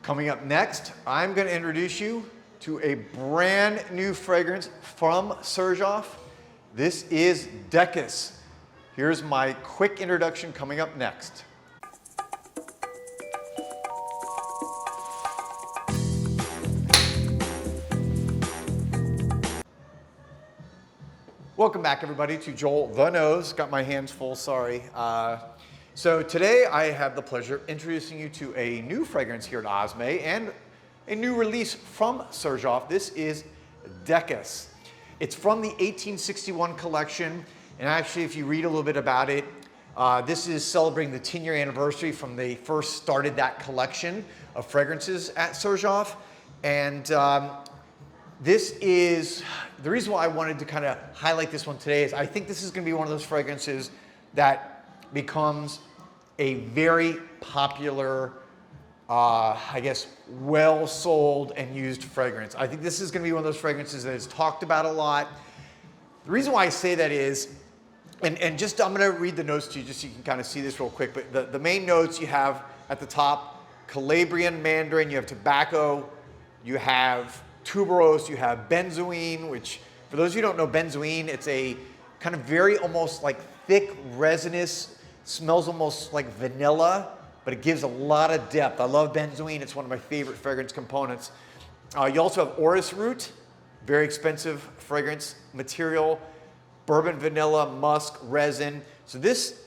Coming up next, I'm going to introduce you to a brand new fragrance from Xerjoff. This is Decas. Here's my quick introduction coming up next. Welcome back, everybody, to JoelTheNose. Got my hands full, sorry. So today I have the pleasure of introducing you to a new fragrance here at Osme and a new release from Xerjoff. This is Decas. It's from the 1861 collection, and actually if you read a little bit about it, this is celebrating the 10-year anniversary from they first started that collection of fragrances at Xerjoff. And this is, the reason why I wanted to kind of highlight this one today is I think this is going to be one of those fragrances that becomes a very popular, I guess, well-sold and used fragrance. I think this is going to be one of those fragrances that is talked about a lot. The reason why I say that is, and just I'm going to read the notes to you just so you can kind of see this real quick, but the main notes you have at the top, Calabrian mandarin, you have tobacco, you have tuberose, you have benzoin, which for those of you who don't know benzoin, it's a kind of very almost like thick resinous, smells almost like vanilla, but it gives a lot of depth. I love benzoin, it's one of my favorite fragrance components. You also have orris root, very expensive fragrance material, bourbon vanilla, musk, resin. So this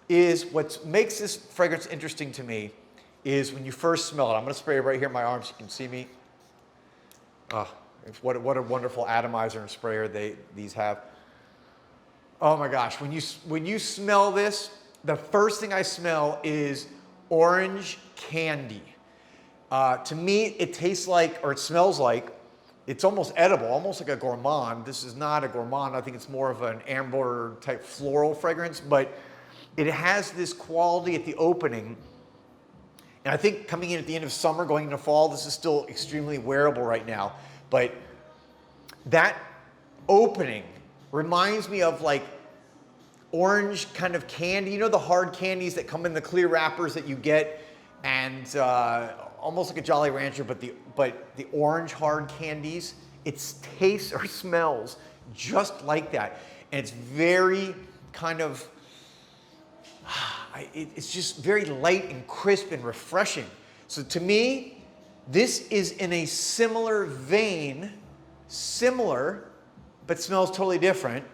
is what makes this fragrance interesting to me is when you first smell it. I'm gonna spray it right here in my arm so you can see me. What a wonderful atomizer and sprayer these have. Oh my gosh, when you smell this, the first thing I smell is orange candy. To me, it tastes like, or it smells like, it's almost edible, almost like a gourmand. This is not a gourmand. I think it's more of an amber type floral fragrance, but it has this quality at the opening. And I think coming in at the end of summer, going into fall, this is still extremely wearable right now. But that opening reminds me of like orange kind of candy. You know the hard candies that come in the clear wrappers that you get, and almost like a Jolly Rancher, but the orange hard candies. It tastes or smells just like that, and it's very kind of. It's just very light and crisp and refreshing. So to me, this is in a similar vein, similar, but smells totally different,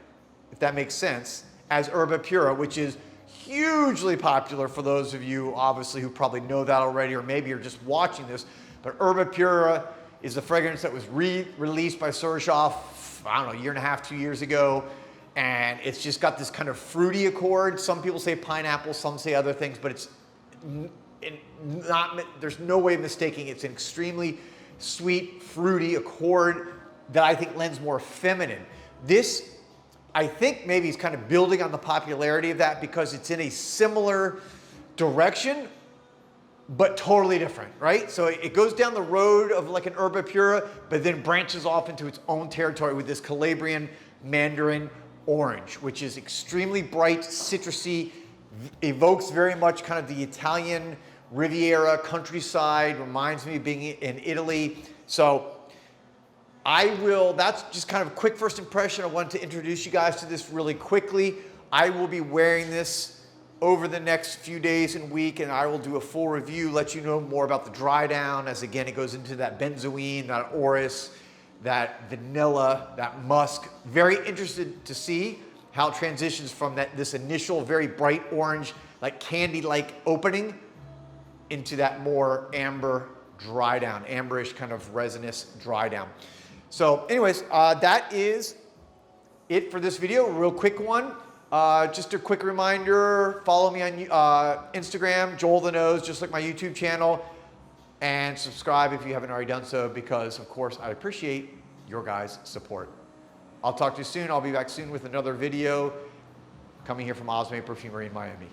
if that makes sense, as Erba Pura, which is hugely popular for those of you, obviously, who probably know that already, or maybe you're just watching this. But Erba Pura is a fragrance that was re-released by Xerjoff, I don't know, a year and a half, 2 years ago. And it's just got this kind of fruity accord. Some people say pineapple, some say other things, but it's there's no way of mistaking it's an extremely sweet, fruity accord that I think lends more feminine. This, I think maybe is kind of building on the popularity of that because it's in a similar direction, but totally different, right? So it goes down the road of like an Erba Pura, but then branches off into its own territory with this Calabrian mandarin orange, which is extremely bright, citrusy, evokes very much kind of the Italian Riviera countryside, reminds me of being in Italy. So that's just kind of a quick first impression. I wanted to introduce you guys to this really quickly. I will be wearing this over the next few days and week, and I will do a full review, let you know more about the dry down, as again, it goes into that benzoin, that orris, that vanilla, that musk. Very interested to see how it transitions from this initial very bright orange, like candy-like opening into that more amber dry down, amberish kind of resinous dry down. So anyways, that is it for this video, a real quick one. Just a quick reminder, follow me on Instagram, JoelTheNose, just like my YouTube channel. And subscribe if you haven't already done so, because of course I appreciate your guys' support. I'll talk to you soon. I'll be back soon with another video coming here from Osme Perfumery in Miami.